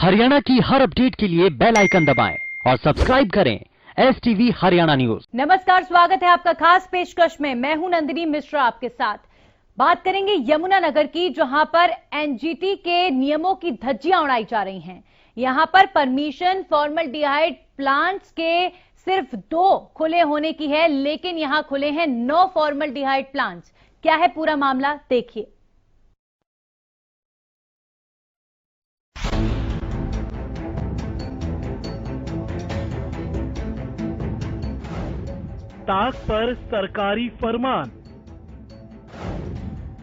हरियाणा की हर अपडेट के लिए बेल आइकन दबाएं और सब्सक्राइब करें STV हरियाणा न्यूज। नमस्कार, स्वागत है आपका खास पेशकश में। मैं हूं नंदिनी मिश्रा आपके साथ। बात करेंगे यमुनानगर की, जहां पर एनजीटी के नियमों की धज्जियां उड़ाई जा रही हैं। यहां पर परमिशन फॉर्मल्डिहाइड प्लांट्स के सिर्फ 2 खुले होने की है, लेकिन यहां खुले हैं 9 फॉर्मल्डिहाइड प्लांट्स। क्या है पूरा मामला, देखिए। ताक पर सरकारी फरमान,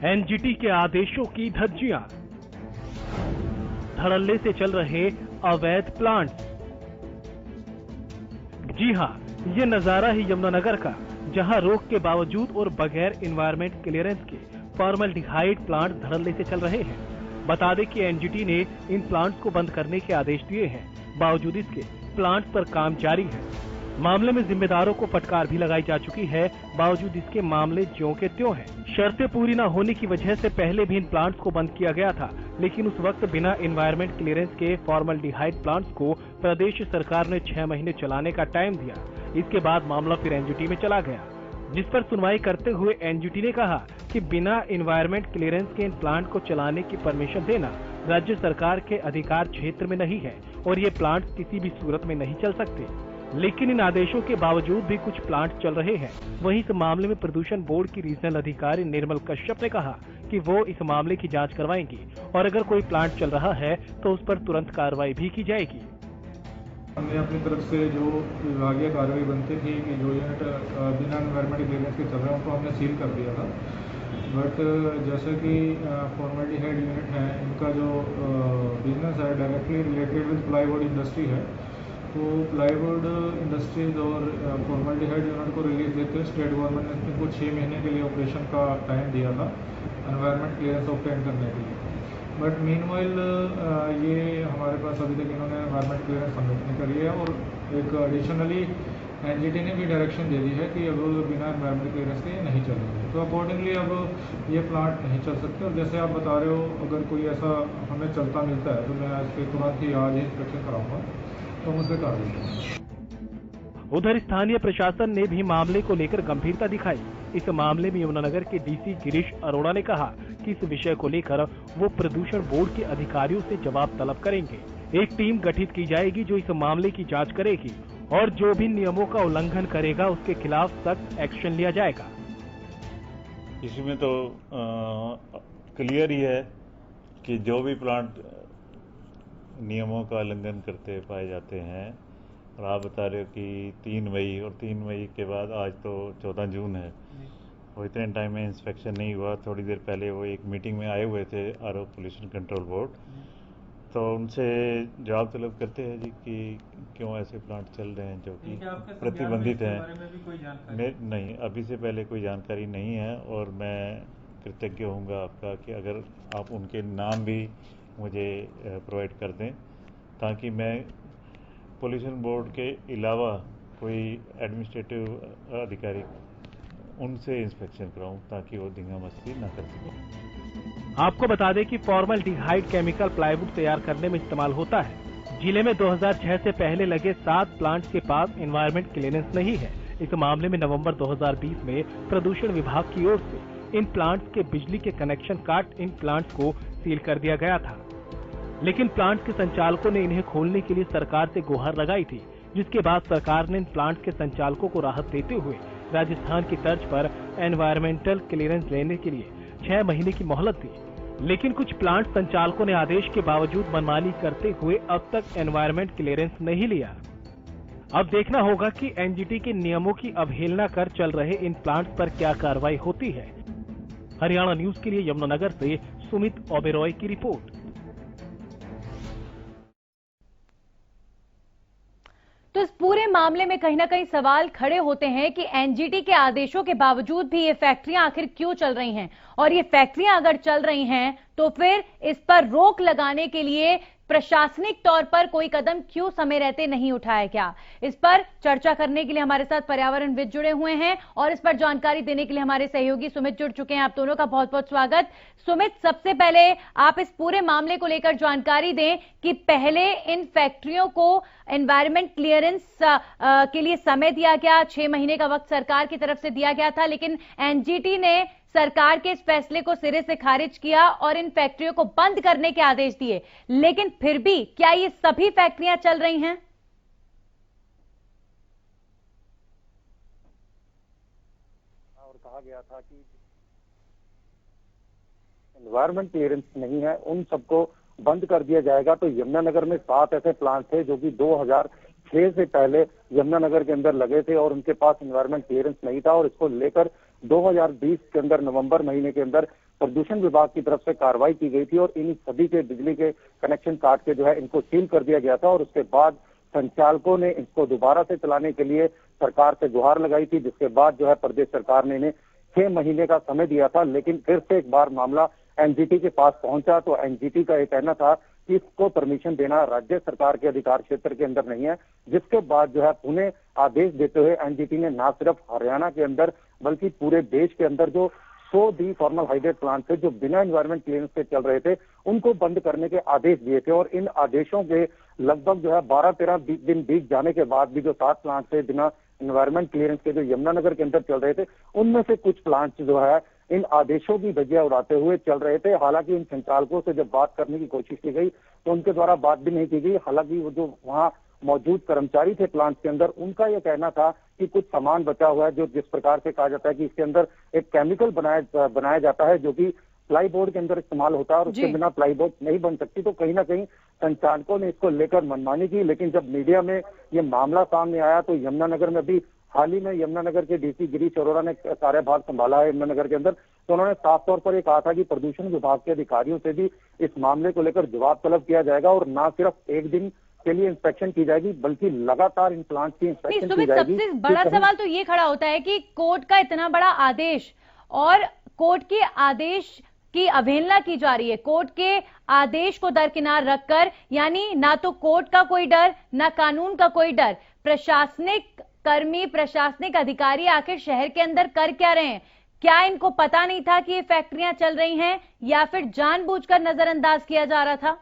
एनजीटी के आदेशों की धज्जियां, धड़ल्ले से चल रहे अवैध प्लांट्स। जी हां, ये नजारा है यमुनानगर का, जहां रोक के बावजूद और बगैर एनवायरमेंट क्लियरेंस के फॉर्मल्डिहाइड प्लांट धड़ल्ले से चल रहे हैं। बता दें कि एनजीटी ने इन प्लांट्स को बंद करने के आदेश दिए हैं, बावजूद इसके प्लांट पर काम जारी है। मामले में जिम्मेदारों को फटकार भी लगाई जा चुकी है, बावजूद इसके मामले ज्यों के त्यों हैं। शर्तें पूरी न होने की वजह से पहले भी इन प्लांट्स को बंद किया गया था, लेकिन उस वक्त बिना एनवायरमेंट क्लियरेंस के फॉर्मल्डिहाइड प्लांट्स को प्रदेश सरकार ने 6 महीने चलाने का टाइम दिया। इसके बाद मामला फिर एनजीटी में चला गया, जिस पर सुनवाई करते हुए एनजीटी ने कहा कि बिना एनवायरमेंट क्लियरेंस के इन प्लांट को चलाने की परमिशन देना राज्य सरकार के अधिकार क्षेत्र में नहीं है और ये प्लांट किसी भी सूरत में नहीं चल सकते। लेकिन इन आदेशों के बावजूद भी कुछ प्लांट चल रहे हैं। वहीं इस मामले में प्रदूषण बोर्ड की रीजनल अधिकारी निर्मल कश्यप ने कहा कि वो इस मामले की जांच करवाएंगी और अगर कोई प्लांट चल रहा है तो उस पर तुरंत कार्रवाई भी की जाएगी। हमने अपनी तरफ से जो विभागीय कार्रवाई बनती थी कि जो यूनिट बिना एनवायरमेंट क्लियरेंस के चल रहे हैं उनको हमने सील कर दिया था। बट जैसे कि फॉर्मल्डिहाइड यूनिट है, इनका जो बिजनेस है directly related with plywood industry है, तो प्लाईवुड इंडस्ट्रीज और फॉर्मल्डिहाइड यूनिट को रिलीज देते स्टेट गवर्नमेंट ने इनको 6 महीने के लिए ऑपरेशन का टाइम दिया था एनवायरमेंट क्लियरेंस ऑब्टेन करने के लिए। बट मीनवाइल ये हमारे पास अभी तक इन्होंने एनवायरमेंट क्लियरेंस सबमिट नहीं करी है और एक एडिशनली एनजीटी ने भी डायरेक्शन दे दी है कि अब बिना एनवायरमेंट क्लियरेंस के ये नहीं चलेंगे। तो अकॉर्डिंगली अब ये प्लांट नहीं चल सकते और जैसे आप बता रहे हो, अगर कोई ऐसा हमें चलता मिलता है तो मैं इसके तुरंत ही आज ही इंस्पेक्शन कराऊंगा, तो हम उससे कार्रवाई करेंगे। उधर स्थानीय प्रशासन ने भी मामले को लेकर गंभीरता दिखाई। इस मामले में यमुनानगर के डीसी गिरीश अरोड़ा ने कहा कि इस विषय को लेकर वो प्रदूषण बोर्ड के अधिकारियों से जवाब तलब करेंगे। एक टीम गठित की जाएगी जो इस मामले की जांच करेगी और जो भी नियमों का उल्लंघन करेगा उसके खिलाफ सख्त एक्शन लिया जाएगा। इसमें तो क्लियर ही है कि जो भी प्लांट नियमों का उल्लंघन करते पाए जाते हैं, और आप बता रहे हो कि 3 मई और 3 मई के बाद आज तो 14 जून है, वो इतने टाइम में इंस्पेक्शन नहीं हुआ। थोड़ी देर पहले वो एक मीटिंग में आए हुए थे आरओ पोल्यूशन कंट्रोल बोर्ड, तो उनसे जवाब तलब करते हैं जी कि क्यों ऐसे प्लांट चल रहे हैं जो कि प्रतिबंधित हैं। नहीं, अभी से पहले कोई जानकारी नहीं है और मैं कृतज्ञ होऊंगा आपका कि अगर आप उनके नाम भी मुझे प्रोवाइड कर दें, ताकि मैं पोल्यूशन बोर्ड के अलावा कोई एडमिनिस्ट्रेटिव अधिकारी उनसे इंस्पेक्शन कराऊं, ताकि वो धींगा मस्ती न कर सकें। आपको बता दें कि फॉर्मल्डिहाइड केमिकल प्लाईवुड तैयार करने में इस्तेमाल होता है। जिले में 2006 से पहले लगे 7 प्लांट्स के पास एनवायरमेंट क्लियरेंस नहीं है। इस मामले में नवंबर 2020 में प्रदूषण विभाग की ओर से इन प्लांट्स के बिजली के कनेक्शन काट इन प्लांट्स को सील कर दिया गया था, लेकिन प्लांट के संचालकों ने इन्हें खोलने के लिए सरकार से गुहार लगाई थी, जिसके बाद सरकार ने इन प्लांट के संचालकों को राहत देते हुए राजस्थान की तर्ज पर एनवायरमेंटल क्लियरेंस लेने के लिए 6 महीने की मोहलत दी। लेकिन कुछ प्लांट संचालकों ने आदेश के बावजूद मनमानी करते हुए अब तक एनवायरमेंट क्लियरेंस नहीं लिया। अब देखना होगा कि एनजीटी के नियमों की अवहेलना कर चल रहे इन प्लांट्स पर क्या कार्रवाई होती है। हरियाणा न्यूज के लिए यमुनानगर से सुमित ओबेरॉय की रिपोर्ट। तो इस पूरे मामले में कहीं ना कहीं सवाल खड़े होते हैं कि एनजीटी के आदेशों के बावजूद भी ये फैक्ट्रियां आखिर क्यों चल रही हैं, और ये फैक्ट्रियां अगर चल रही हैं तो फिर इस पर रोक लगाने के लिए प्रशासनिक तौर पर कोई कदम क्यों समय रहते नहीं उठाया गया? इस पर चर्चा करने के लिए हमारे साथ पर्यावरणविद जुड़े हुए हैं और इस पर जानकारी देने के लिए हमारे सहयोगी सुमित जुड़ चुके हैं। आप दोनों का बहुत बहुत स्वागत। सुमित, सबसे पहले आप इस पूरे मामले को लेकर जानकारी दें कि पहले इन फैक्ट्रियों को एनवायरमेंट क्लियरेंस के लिए समय दिया गया, 6 महीने का वक्त सरकार की तरफ से दिया गया था, लेकिन एनजीटी ने सरकार के इस फैसले को सिरे से खारिज किया और इन फैक्ट्रियों को बंद करने के आदेश दिए। लेकिन फिर भी क्या ये सभी फैक्ट्रियां चल रही हैं? और कहा गया था कि एनवायरमेंट क्लियरेंस नहीं है, उन सबको बंद कर दिया जाएगा। तो यमुनानगर में 7 ऐसे प्लांट थे जो कि 2006 से पहले यमुनानगर के अंदर लगे थे और उनके पास एनवायरमेंट क्लियरेंस नहीं था और इसको लेकर 2020 के अंदर नवंबर महीने के अंदर प्रदूषण विभाग की तरफ से कार्रवाई की गई थी और इन सभी के बिजली के कनेक्शन काट के जो है इनको सील कर दिया गया था। और उसके बाद संचालकों ने इसको दोबारा से चलाने के लिए सरकार से गुहार लगाई थी, जिसके बाद जो है प्रदेश सरकार ने इन्हें 6 महीने का समय दिया था। लेकिन फिर से एक बार मामला एनजीटी के पास पहुंचा तो एनजीटी का ये कहना था कि इसको परमिशन देना राज्य सरकार के अधिकार क्षेत्र के अंदर नहीं है, जिसके बाद जो है पुणे आदेश देते हुए एनजीटी ने न सिर्फ हरियाणा के अंदर बल्कि पूरे देश के अंदर जो 100 डीफॉर्मल हाइड्रेट प्लांट थे जो बिना एनवायरमेंट क्लियरेंस से चल रहे थे उनको बंद करने के आदेश दिए थे। और इन आदेशों के लगभग जो है 12-13 दिन बीत जाने के बाद भी जो 7 प्लांट थे बिना एनवायरमेंट क्लियरेंस के जो यमुनानगर के अंदर चल रहे थे, उनमें से कुछ प्लांट जो है इन आदेशों की धज्जियां उड़ाते हुए चल रहे थे। हालांकि इन संचालकों से जब बात करने की कोशिश की गई तो उनके द्वारा बात भी नहीं की गई। हालांकि वो जो वहां मौजूद कर्मचारी थे प्लांट के अंदर, उनका यह कहना था कि कुछ सामान बचा हुआ है जो जिस प्रकार से कहा जाता है कि इसके अंदर एक केमिकल बनाया जाता है जो कि प्लाई बोर्ड के अंदर इस्तेमाल होता है और उसके बिना प्लाई बोर्ड नहीं बन सकती। तो कहीं ना कहीं संचालकों ने इसको लेकर मनमानी की। लेकिन जब मीडिया में ये मामला सामने आया तो यमुनानगर में भी हाल ही में यमुनानगर के डीसी गिरीश अरोड़ा ने कार्यभार संभाला है यमुनानगर के अंदर, तो उन्होंने साफ तौर पर ये कहा था कि प्रदूषण विभाग के अधिकारियों से भी इस मामले को लेकर जवाब तलब किया जाएगा और न सिर्फ एक दिन के लिए इंस्पेक्शन की जाएगी बल्कि लगातार इन प्लांट की इंस्पेक्शन की जाएगी। सबसे बड़ा सवाल तो ये खड़ा होता है कि कोर्ट का इतना बड़ा आदेश और कोर्ट के आदेश की अवहेलना की जा रही है। कोर्ट के आदेश को दरकिनार रखकर, यानी ना तो कोर्ट का कोई डर ना कानून का कोई डर, प्रशासनिक कर्मी प्रशासनिक अधिकारी आखिर शहर के अंदर कर क्या रहे हैं? क्या इनको पता नहीं था कि ये फैक्ट्रियां चल रही हैं या फिर जानबूझकर नजरअंदाज किया जा रहा था?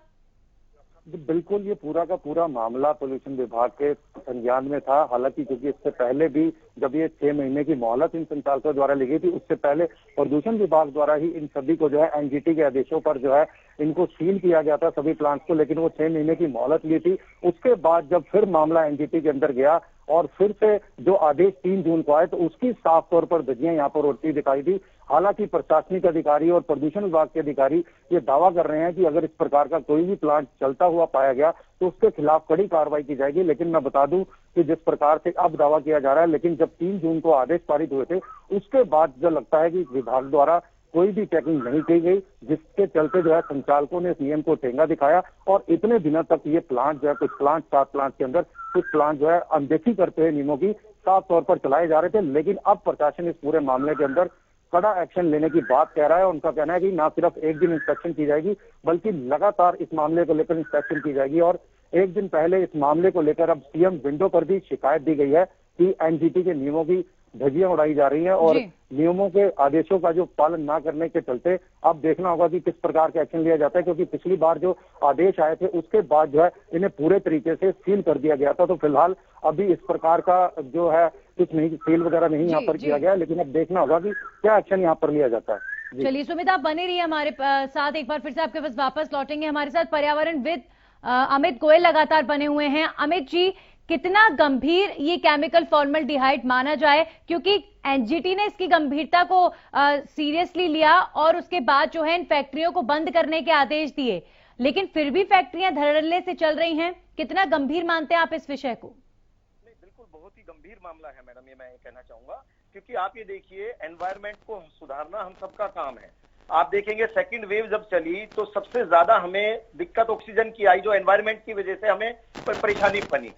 बिल्कुल, ये पूरा का पूरा मामला पोल्यूशन विभाग के संज्ञान में था। हालांकि क्योंकि इससे पहले भी जब ये 6 महीने की मोहलत इन संचालकों द्वारा ली गई थी, उससे पहले प्रदूषण विभाग द्वारा ही इन सभी को जो है एनजीटी के आदेशों पर जो है इनको सील किया गया था सभी प्लांट्स को, लेकिन वो 6 महीने की मोहलत ली थी। उसके बाद जब फिर मामला एनजीटी के अंदर गया और फिर से जो आदेश 3 जून को आए तो उसकी साफ तौर पर धज्जियां यहाँ पर उड़ती दिखाई दी। हालांकि प्रशासनिक अधिकारी और प्रदूषण विभाग के अधिकारी ये दावा कर रहे हैं कि अगर इस प्रकार का कोई भी प्लांट चलता हुआ पाया गया तो उसके खिलाफ कड़ी कार्रवाई की जाएगी। लेकिन मैं बता दूं कि जिस प्रकार से अब दावा किया जा रहा है, लेकिन जब 3 जून को आदेश पारित हुए थे उसके बाद जो लगता है कि विभाग द्वारा कोई भी चेकिंग नहीं की गई, जिसके चलते जो है संचालकों ने इस नियम को ठेंगा दिखाया और इतने दिनों तक ये प्लांट जो है कुछ प्लांट 7 प्लांट के अंदर कुछ प्लांट जो है अनदेखी करते हुए नियमों की साफ तौर पर चलाए जा रहे थे। लेकिन अब प्रशासन इस पूरे मामले के अंदर कड़ा एक्शन लेने की बात कह रहा है। उनका कहना है कि ना सिर्फ एक दिन इंस्पेक्शन की जाएगी बल्कि लगातार इस मामले को लेकर इंस्पेक्शन की जाएगी। और एक दिन पहले इस मामले को लेकर अब सीएम विंडो पर भी शिकायत दी गई है कि एनजीटी के नियमों की धज्जियां उड़ाई जा रही हैं और नियमों के आदेशों का जो पालन ना करने के चलते अब देखना होगा कि किस प्रकार का एक्शन लिया जाता है, क्योंकि पिछली बार जो आदेश आए थे उसके बाद जो है इन्हें पूरे तरीके से सील कर दिया गया था। तो फिलहाल अभी इस प्रकार का जो है कुछ नहीं, सील वगैरह नहीं यहाँ पर किया गया, लेकिन अब देखना होगा कि क्या एक्शन यहाँ पर लिया जाता है। चलिए सुमित, आप बने रहिए हमारे साथ, एक बार फिर से आपके पास वापस लौटेंगे। हमारे साथ पर्यावरणविद अमित गोयल लगातार बने हुए हैं। अमित जी, कितना गंभीर ये केमिकल फॉर्मल्डिहाइड माना जाए, क्योंकि एनजीटी ने इसकी गंभीरता को सीरियसली लिया और उसके बाद जो है इन फैक्ट्रियों को बंद करने के आदेश दिए, लेकिन फिर भी फैक्ट्रियां धड़ल्ले से चल रही हैं। कितना गंभीर मानते हैं आप इस विषय को? नहीं, बिल्कुल बहुत ही गंभीर मामला है मैडम, ये मैं कहना चाहूंगा, क्योंकि आप ये देखिए एनवायरमेंट को सुधारना हम सबका काम है। आप देखेंगे सेकंड वेव जब चली तो सबसे ज्यादा हमें दिक्कत ऑक्सीजन की आई, जो एनवायरमेंट की वजह से हमें परेशानी बनी।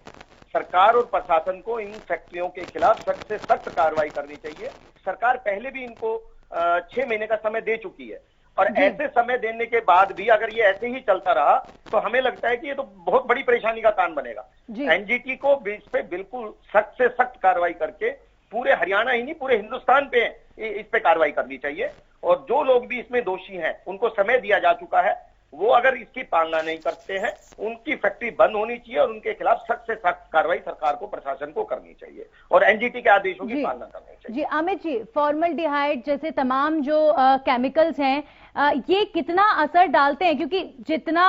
सरकार और प्रशासन को इन फैक्ट्रियों के खिलाफ सख्त से सख्त कार्रवाई करनी चाहिए। सरकार पहले भी इनको 6 महीने का समय दे चुकी है और ऐसे समय देने के बाद भी अगर ये ऐसे ही चलता रहा तो हमें लगता है कि ये तो बहुत बड़ी परेशानी का कारण बनेगा। एनजीटी को इस पे बिल्कुल सख्त से सख्त कार्रवाई करके पूरे हरियाणा ही नहीं पूरे हिंदुस्तान पे इस पे कार्रवाई करनी चाहिए, और जो लोग भी इसमें दोषी हैं उनको समय दिया जा चुका है, वो अगर इसकी पालना नहीं करते हैं उनकी फैक्ट्री बंद होनी चाहिए और उनके खिलाफ सख्त से सख्त कार्रवाई सरकार को, प्रशासन को करनी चाहिए और एनजीटी के आदेशों की पालना करनी चाहिए। जी अमित जी, फॉर्मल्डिहाइड जैसे तमाम जो केमिकल्स हैं ये कितना असर डालते हैं, क्योंकि जितना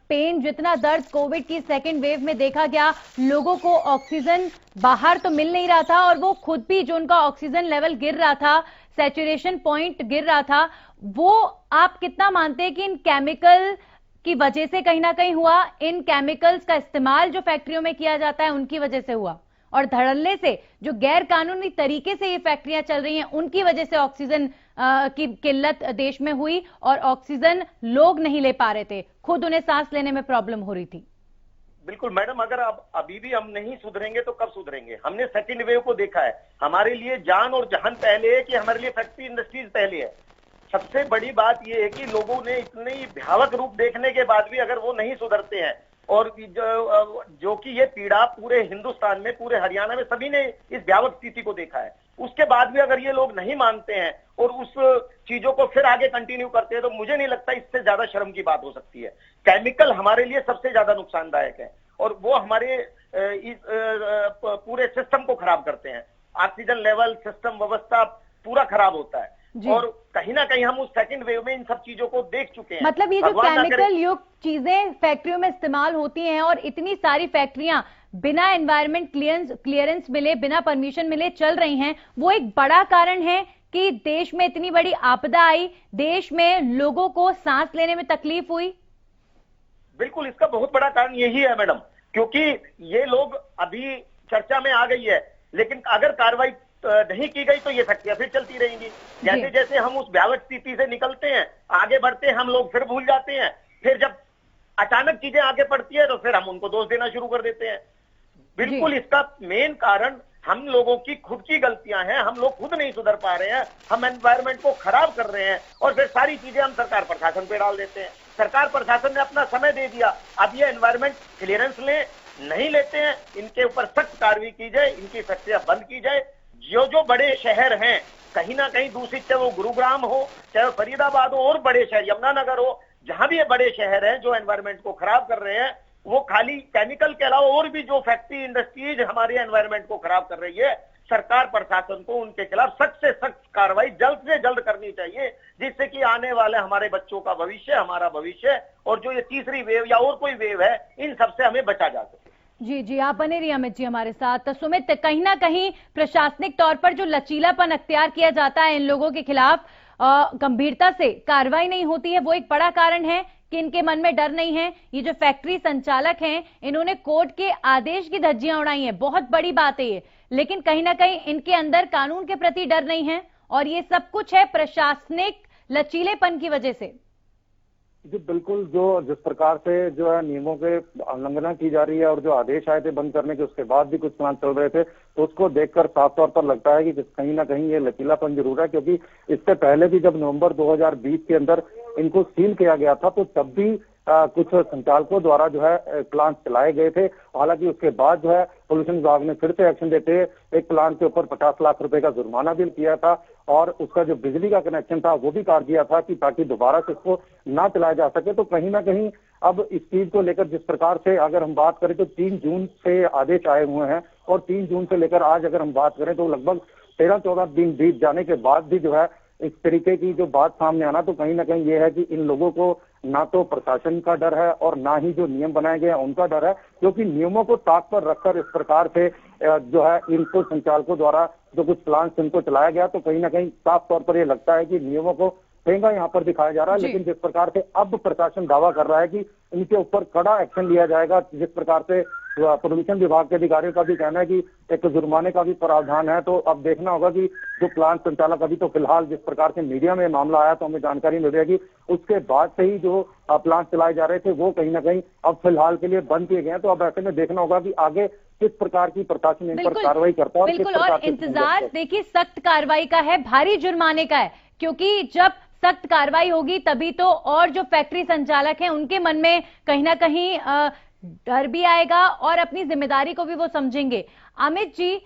पेन जितना दर्द कोविड की सेकेंड वेव में देखा गया, लोगों को ऑक्सीजन बाहर तो मिल नहीं रहा था और वो खुद भी जो उनका ऑक्सीजन लेवल गिर रहा था, सैचुरेशन पॉइंट गिर रहा था, वो आप कितना मानते हैं कि इन केमिकल की वजह से कहीं ना कहीं हुआ? इन केमिकल्स का इस्तेमाल जो फैक्ट्रियों में किया जाता है उनकी वजह से हुआ, और धड़ल्ले से जो गैर कानूनी तरीके से ये फैक्ट्रियां चल रही हैं उनकी वजह से ऑक्सीजन की किल्लत देश में हुई और ऑक्सीजन लोग नहीं ले पा रहे थे, खुद उन्हें सांस लेने में प्रॉब्लम हो रही थी। बिल्कुल मैडम, अगर अब अभी भी हम नहीं सुधरेंगे तो कब सुधरेंगे? हमने सेकंड वेव को देखा है, हमारे लिए जान और जहान पहले है कि हमारे लिए फैक्ट्री इंडस्ट्रीज पहले है। सबसे बड़ी बात यह है कि लोगों ने इतने भयावह रूप देखने के बाद भी अगर वो नहीं सुधरते हैं, और जो कि ये पीड़ा पूरे हिंदुस्तान में, पूरे हरियाणा में सभी ने इस भयावह स्थिति को देखा है, उसके बाद भी अगर ये लोग नहीं मानते हैं और उस चीजों को फिर आगे कंटिन्यू करते हैं, तो मुझे नहीं लगता इससे ज्यादा शर्म की बात हो सकती है। केमिकल हमारे लिए सबसे ज्यादा नुकसानदायक है और वो हमारे इस पूरे सिस्टम को खराब करते हैं। ऑक्सीजन लेवल, सिस्टम, व्यवस्था पूरा खराब होता है और कहीं ना कहीं हम उस सेकंड वेव में इन सब चीजों को देख चुके हैं। मतलब ये जो केमिकल युक्त चीजें फैक्ट्रियों में इस्तेमाल होती हैं और इतनी सारी फैक्ट्रियां बिना एनवायरमेंट क्लियरेंस मिले, बिना परमिशन मिले चल रही हैं, वो एक बड़ा कारण है कि देश में इतनी बड़ी आपदा आई, देश में लोगों को सांस लेने में तकलीफ हुई। बिल्कुल, इसका बहुत बड़ा कारण यही है मैडम, क्योंकि ये लोग अभी चर्चा में आ गई है, लेकिन अगर कार्रवाई नहीं की गई तो ये फैक्ट्रियां फिर चलती रहेंगी। जैसे जैसे हम उस भयावह स्थिति से निकलते हैं, आगे बढ़ते हैं, हम लोग फिर भूल जाते हैं, फिर जब अचानक चीजें आगे बढ़ती है तो फिर हम उनको दोष देना शुरू कर देते हैं। बिल्कुल, इसका मेन कारण हम लोगों की खुद की गलतियां हैं, हम लोग खुद नहीं सुधर पा रहे हैं, हम एनवायरमेंट को खराब कर रहे हैं और फिर सारी चीजें हम सरकार प्रशासन पे डाल देते हैं। सरकार प्रशासन ने अपना समय दे दिया, अब ये एनवायरमेंट क्लियरेंस नहीं लेते हैं, इनके ऊपर सख्त कार्रवाई की जाए, इनकी फैक्ट्रियां बंद की जाए। जो बड़े शहर हैं, कहीं ना कहीं दूषित, चाहे वो गुरुग्राम हो, चाहे फरीदाबाद हो, और बड़े शहर यमुनानगर हो, जहां भी ये बड़े शहर हैं जो एनवायरमेंट को खराब कर रहे हैं, वो खाली केमिकल के अलावा और भी जो फैक्ट्री इंडस्ट्रीज हमारे एनवायरमेंट को खराब कर रही है, सरकार प्रशासन को उनके खिलाफ सख्त से सख्त कार्रवाई जल्द से जल्द करनी चाहिए, जिससे कि आने वाले हमारे बच्चों का भविष्य, हमारा भविष्य और जो ये तीसरी वेव या और कोई वेव है, इन सबसे हमें बचा जा सके। जी, आप बने रहिए अमित जी हमारे साथ। तो सुमित, कहीं ना कहीं प्रशासनिक तौर पर जो लचीलापन अख्तियार किया जाता है इन लोगों के खिलाफ, गंभीरता से कार्रवाई नहीं होती है, वो एक बड़ा कारण है कि इनके मन में डर नहीं है। ये जो फैक्ट्री संचालक हैं, इन्होंने कोर्ट के आदेश की धज्जियां उड़ाई हैं, बहुत बड़ी बात है ये, लेकिन कहीं ना कहीं इनके अंदर कानून के प्रति डर नहीं है और ये सब कुछ है प्रशासनिक लचीलेपन की वजह से। जी बिल्कुल, जो जिस प्रकार से जो है नियमों के उल्लंघना की जा रही है और जो आदेश आए थे बंद करने के, उसके बाद भी कुछ प्लान चल रहे थे, तो उसको देखकर साफ तौर पर लगता है कि कहीं ना कहीं ये लचीलापन जरूर है। क्योंकि इससे पहले भी जब नवंबर 2020 के अंदर इनको सील किया गया था, तो तब भी कुछ संचालकों द्वारा जो है प्लांट चलाए गए थे। हालांकि उसके बाद जो है पोल्यूशन विभाग ने फिर से एक्शन देते एक प्लांट के ऊपर 50 लाख रुपए का जुर्माना भी किया था और उसका जो बिजली का कनेक्शन था वो भी काट दिया था कि ताकि दोबारा से इसको ना चलाया जा सके। तो कहीं ना कहीं अब इस चीज को लेकर जिस प्रकार से अगर हम बात करें तो 3 जून से आदेश आए हुए हैं और 3 जून से लेकर आज अगर हम बात करें तो लगभग 13-14 दिन बीत जाने के बाद भी जो है इस तरीके की जो बात सामने आना, तो कहीं ना कहीं ये है कि इन लोगों को ना तो प्रशासन का डर है और ना ही जो नियम बनाए गए हैं उनका डर है। क्योंकि नियमों को ताक पर रखकर इस प्रकार से जो है इनको संचालकों द्वारा जो कुछ प्लान इनको चलाया गया, तो कहीं ना कहीं साफ तौर पर ये लगता है कि नियमों को ठेंगा यहाँ पर दिखाया जा रहा है। लेकिन जिस प्रकार से अब प्रशासन दावा कर रहा है कि इनके ऊपर कड़ा एक्शन लिया जाएगा, जिस प्रकार से प्रदूषण विभाग के अधिकारियों का भी कहना है कि एक जुर्माने का भी प्रावधान है, तो अब देखना होगा कि जो प्लांट संचालक अभी तो फिलहाल जिस प्रकार से मीडिया में मामला आया तो हमें जानकारी मिल रही है कि उसके बाद से ही जो प्लांट चलाए जा रहे थे वो कहीं ना कहीं अब फिलहाल के लिए बंद किए गए हैं। तो अब ऐसे में देखना होगा कि आगे किस प्रकार की प्रशासन इन पर कार्रवाई करता है। बिल्कुल, और इंतजार देखिए सख्त कार्रवाई का है, भारी जुर्माने का है, क्योंकि जब सख्त कार्रवाई होगी तभी तो और जो फैक्ट्री संचालक हैं उनके मन में कहीं ना कहीं डर भी आएगा और अपनी जिम्मेदारी को भी वो समझेंगे। अमित जी,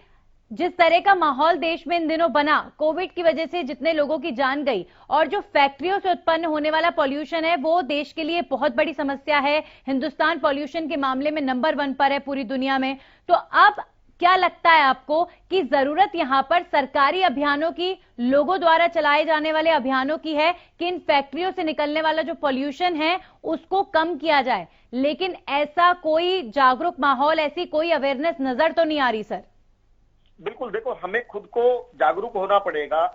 जिस तरह का माहौल देश में इन दिनों बना, कोविड की वजह से जितने लोगों की जान गई और जो फैक्ट्रियों से उत्पन्न होने वाला पॉल्यूशन है वो देश के लिए बहुत बड़ी समस्या है। हिंदुस्तान पॉल्यूशन के मामले में नंबर 1 पर है पूरी दुनिया में। तो अब क्या लगता है आपको कि जरूरत यहां पर सरकारी अभियानों की, लोगों द्वारा चलाए जाने वाले अभियानों की है कि इन फैक्ट्रियों से निकलने वाला जो पॉल्यूशन है उसको कम किया जाए, लेकिन ऐसा कोई जागरूक माहौल, ऐसी कोई अवेयरनेस नजर तो नहीं आ रही सर? बिल्कुल, देखो हमें खुद को जागरूक होना पड़ेगा।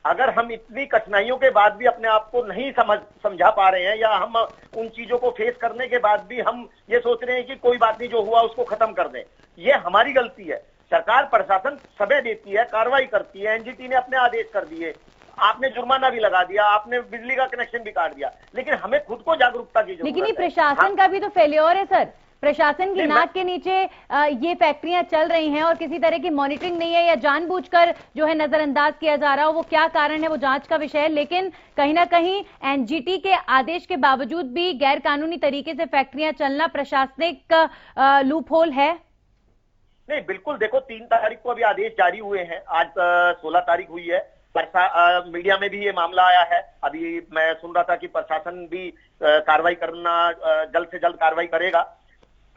अगर हम इतनी कठिनाइयों के बाद भी अपने आप को नहीं समझा पा रहे हैं, या हम उन चीजों को फेस करने के बाद भी हम ये सोच रहे हैं कि कोई बात नहीं, जो हुआ उसको खत्म कर दें, ये हमारी गलती है। सरकार प्रशासन समय देती है, कार्रवाई करती है, एनजीटी ने अपने आदेश कर दिए, आपने जुर्माना भी लगा दिया, आपने बिजली का कनेक्शन भी काट दिया, लेकिन हमें खुद को जागरूकता की जरूरत है। लेकिन ये प्रशासन का भी तो फेल्योर है सर। प्रशासन की नाक के नीचे ये फैक्ट्रियां चल रही हैं और किसी तरह की मॉनिटरिंग नहीं है, या जानबूझकर जो है नजरअंदाज किया जा रहा हो, वो क्या कारण है वो जांच का विषय है। लेकिन कहीं ना कहीं एनजीटी के आदेश के बावजूद भी गैर कानूनी तरीके से फैक्ट्रियां चलना प्रशासनिक लूप होल है। नहीं, बिल्कुल, देखो 3 तारीख को अभी आदेश जारी हुए हैं, आज 16 तारीख हुई है। मीडिया में भी ये मामला आया है। अभी मैं सुन रहा था कि प्रशासन भी कार्रवाई करना, जल्द से जल्द कार्रवाई करेगा।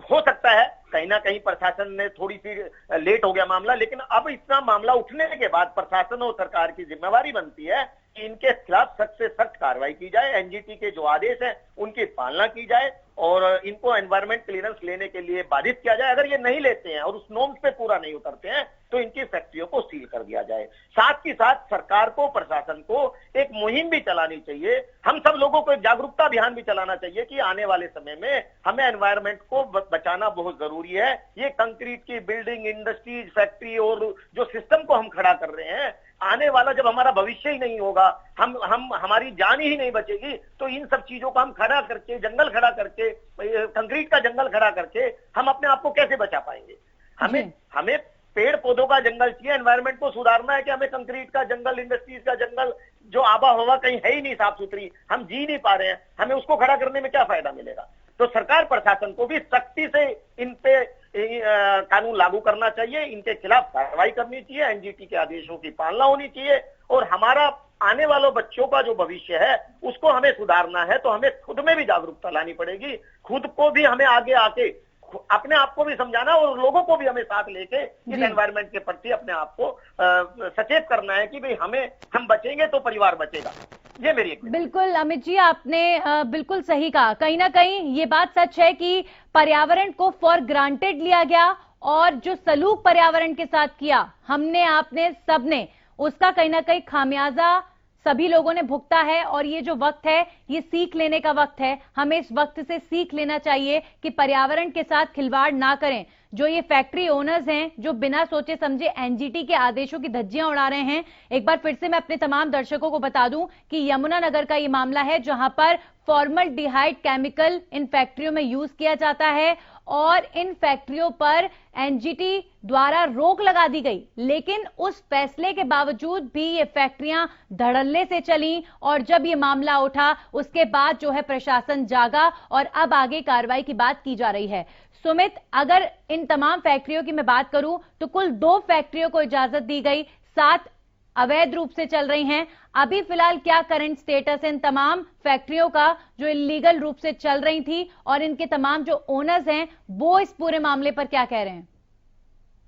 हो सकता है कहीं ना कहीं प्रशासन ने थोड़ी सी लेट हो गया मामला, लेकिन अब इतना मामला उठने के बाद प्रशासन और सरकार की जिम्मेवारी बनती है कि इनके खिलाफ सख्त से सख्त कार्रवाई की जाए, एनजीटी के जो आदेश हैं उनकी पालना की जाए और इनको एनवायरमेंट क्लियरेंस लेने के लिए बाधित किया जाए। अगर ये नहीं लेते हैं और उस नॉर्म्स पे पूरा नहीं उतरते हैं तो इनकी फैक्ट्रियों को सील कर दिया जाए। साथ ही साथ सरकार को, प्रशासन को एक मुहिम भी चलानी चाहिए, हम सब लोगों को एक जागरूकता अभियान भी चलाना चाहिए कि आने वाले समय में हमें एनवायरनमेंट को बचाना बहुत जरूरी है। ये कंक्रीट की बिल्डिंग, इंडस्ट्रीज, फैक्ट्री और जो सिस्टम को हम खड़ा कर रहे हैं, आने वाला जब हमारा भविष्य ही नहीं होगा, हमारी जान ही नहीं बचेगी, तो इन सब चीजों को हम खड़ा करके, जंगल खड़ा करके, कंक्रीट का जंगल खड़ा करके हम अपने आप को कैसे बचा पाएंगे? हमें पेड़ पौधों का जंगल चाहिए। एनवायरनमेंट को सुधारना है कि हमें कंक्रीट का जंगल, इंडस्ट्रीज का जंगल, जो आबा हवा कहीं है ही नहीं साफ सुथरी, हम जी नहीं पा रहे हैं, हमें उसको खड़ा करने में क्या फायदा मिलेगा? तो सरकार प्रशासन को भी सख्ती से इन पे कानून लागू करना चाहिए, इनके खिलाफ कार्रवाई करनी चाहिए, एनजीटी के आदेशों की पालना होनी चाहिए, और हमारा आने वालों बच्चों का जो भविष्य है उसको हमें सुधारना है तो हमें खुद में भी जागरूकता लानी पड़ेगी। खुद को भी हमें आगे आके अपने आप को भी समझाना और लोगों को भी हमें साथ लेके इस एनवायरनमेंट के प्रति अपने आप को सचेत करना है कि भाई हम बचेंगे तो परिवार बचेगा। ये मेरी एक। बिल्कुल अमित जी, आपने बिल्कुल सही कहा। कहीं ना कहीं ये बात सच है कि पर्यावरण को फॉर ग्रांटेड लिया गया और जो सलूक पर्यावरण के साथ किया हमने, आपने, सबने, उसका कहीं ना कहीं खामियाजा सभी लोगों ने भुगता है। और ये जो वक्त है ये सीख लेने का वक्त है। हमें इस वक्त से सीख लेना चाहिए कि पर्यावरण के साथ खिलवाड़ ना करें। जो ये फैक्ट्री ओनर्स हैं जो बिना सोचे समझे एनजीटी के आदेशों की धज्जियां उड़ा रहे हैं, एक बार फिर से मैं अपने तमाम दर्शकों को बता दूं कि यमुनानगर का ये मामला है जहां पर फॉर्मल्डिहाइड केमिकल इन फैक्ट्रियों में यूज किया जाता है और इन फैक्ट्रियों पर एनजीटी द्वारा रोक लगा दी गई। लेकिन उस फैसले के बावजूद भी ये फैक्ट्रियां धड़ल्ले से चली और जब ये मामला उठा उसके बाद जो है प्रशासन जागा और अब आगे कार्रवाई की बात की जा रही है। सुमित, अगर इन तमाम फैक्ट्रियों की मैं बात करूं तो कुल 2 फैक्ट्रियों को इजाजत दी गई, 7 अवैध रूप से चल रही हैं। अभी फिलहाल क्या करंट स्टेटस है इन तमाम फैक्ट्रियों का जो इलीगल रूप से चल रही थी, और इनके तमाम जो ओनर्स हैं वो इस पूरे मामले पर क्या कह रहे हैं?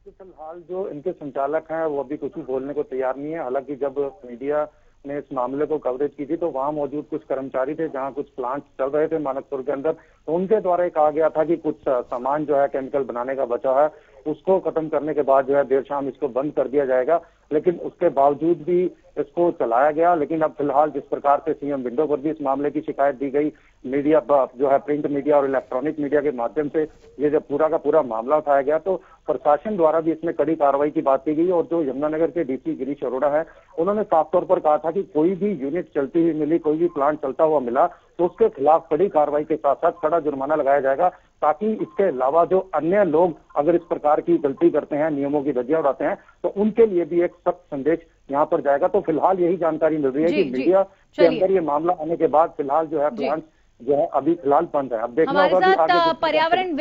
फिलहाल जो इनके संचालक हैं वो अभी कुछ भी बोलने को तैयार नहीं है। हालांकि जब मीडिया ने इस मामले को कवरेज की थी तो वहां मौजूद कुछ कर्मचारी थे जहां कुछ प्लांट चल रहे थे मानकपुर के अंदर, तो उनके द्वारा कहा गया था कि कुछ सामान जो है केमिकल बनाने का बचा है उसको खत्म करने के बाद जो है देर शाम इसको बंद कर दिया जाएगा। लेकिन उसके बावजूद भी इसको चलाया गया। लेकिन अब फिलहाल जिस प्रकार से सीएम विंडो पर भी इस मामले की शिकायत दी गई, मीडिया जो है प्रिंट मीडिया और इलेक्ट्रॉनिक मीडिया के माध्यम से ये जब पूरा का पूरा मामला उठाया गया तो प्रशासन द्वारा भी इसमें कड़ी कार्रवाई की बात की गई। और जो यमुनानगर के डीसी गिरीश अरोड़ा है उन्होंने साफ तौर पर कहा था कि कोई भी यूनिट चलती हुई मिली, कोई भी प्लांट चलता हुआ मिला तो उसके खिलाफ कड़ी कार्रवाई के साथ साथ कड़ा जुर्माना लगाया जाएगा, ताकि इसके अलावा जो अन्य लोग अगर इस प्रकार की गलती करते हैं, नियमों की धज्जियां उड़ाते हैं, तो उनके लिए भी एक सख्त संदेश यहाँ पर जाएगा। तो फिलहाल यही जानकारी मिल रही है कि मीडिया के अंदर ये मामला आने के बाद फिलहाल जो है प्लांट जो है अभी फिलहाल बंद है। अब देखना होगा हमारे कि साथ पर्यावरण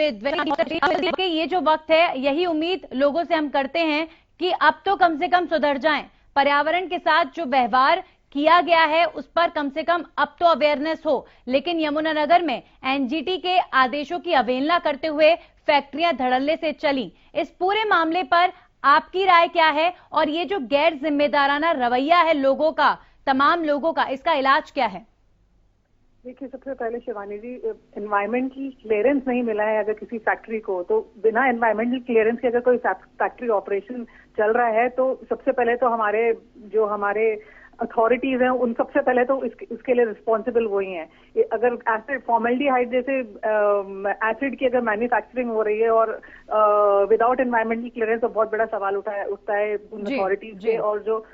के ये जो वक्त है, यही उम्मीद लोगों से हम करते हैं कि अब तो कम से कम सुधर जाएं। पर्यावरण के साथ जो व्यवहार किया गया है उस पर कम से कम अब तो अवेयरनेस हो। लेकिन यमुनानगर में एनजीटी के आदेशों की अवहेलना करते हुए फैक्ट्रियां धड़ल्ले से चली। इस पूरे मामले पर आपकी राय क्या है और ये जो गैर जिम्मेदाराना रवैया है लोगों का, तमाम लोगों का, इसका इलाज क्या है? देखिए, सबसे पहले शिवानी जी, एनवायरमेंल क्लियरेंस नहीं मिला है अगर किसी फैक्ट्री को, तो बिना एनवायरमेंटल क्लियरेंस के अगर कोई फैक्ट्री ऑपरेशन चल रहा है तो सबसे पहले तो हमारे अथॉरिटीज हैं उन सबसे पहले तो इसके लिए रिस्पॉन्सिबल वही हैं। अगर एसिड फॉर्मल्डिहाइड जैसे एसिड की अगर मैन्युफैक्चरिंग हो रही है और विदाउट एनवायरमेंटल क्लियरेंस, तो बहुत बड़ा सवाल उठता है उन अथॉरिटीज से, और जो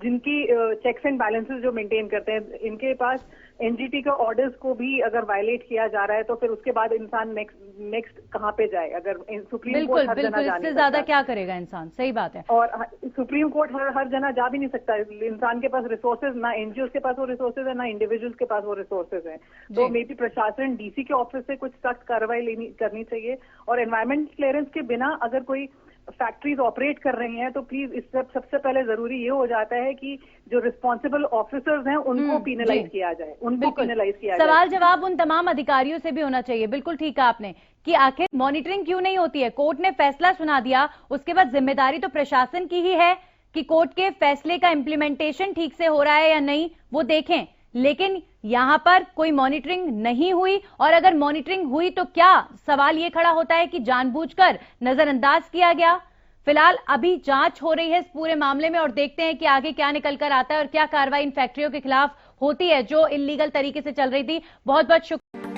जिनकी चेक्स एंड बैलेंसेस जो मेंटेन करते हैं, इनके पास एनजीटी के ऑर्डर्स को भी अगर वायलेट किया जा रहा है तो फिर उसके बाद इंसान नेक्स्ट कहाँ पे जाए? अगर सुप्रीम कोर्ट हर जना जा इससे ज्यादा क्या करेगा इंसान? सही बात है। और सुप्रीम कोर्ट हर जना जा भी नहीं सकता। इंसान के पास रिसोर्सेज, ना एनजीओ के पास वो रिसोर्सेज है, ना इंडिविजुअल्स के पास वो रिसोर्सेज है। तो मे बी प्रशासन, डीसी के ऑफिस से कुछ सख्त कार्रवाई करनी चाहिए। और एनवायरमेंट क्लियरेंस के बिना अगर कोई फैक्ट्रीज ऑपरेट कर रही हैं तो प्लीज इस सबसे पहले जरूरी ये हो जाता है कि जो रिस्पॉन्सिबल ऑफिसर्स हैं उनको पिनलाइज किया जाए, उनको पिनलाइज किया जाए। सवाल जवाब उन तमाम अधिकारियों से भी होना चाहिए। बिल्कुल ठीक है आपने कि आखिर मॉनिटरिंग क्यों नहीं होती है? कोर्ट ने फैसला सुना दिया, उसके बाद जिम्मेदारी तो प्रशासन की ही है कि कोर्ट के फैसले का इम्प्लीमेंटेशन ठीक से हो रहा है या नहीं वो देखें। लेकिन यहां पर कोई मॉनिटरिंग नहीं हुई, और अगर मॉनिटरिंग हुई तो क्या सवाल ये खड़ा होता है कि जानबूझकर नजरअंदाज किया गया। फिलहाल अभी जांच हो रही है इस पूरे मामले में और देखते हैं कि आगे क्या निकल कर आता है और क्या कार्रवाई इन फैक्ट्रियों के खिलाफ होती है जो इल्लीगल तरीके से चल रही थी। बहुत बहुत शुक्रिया।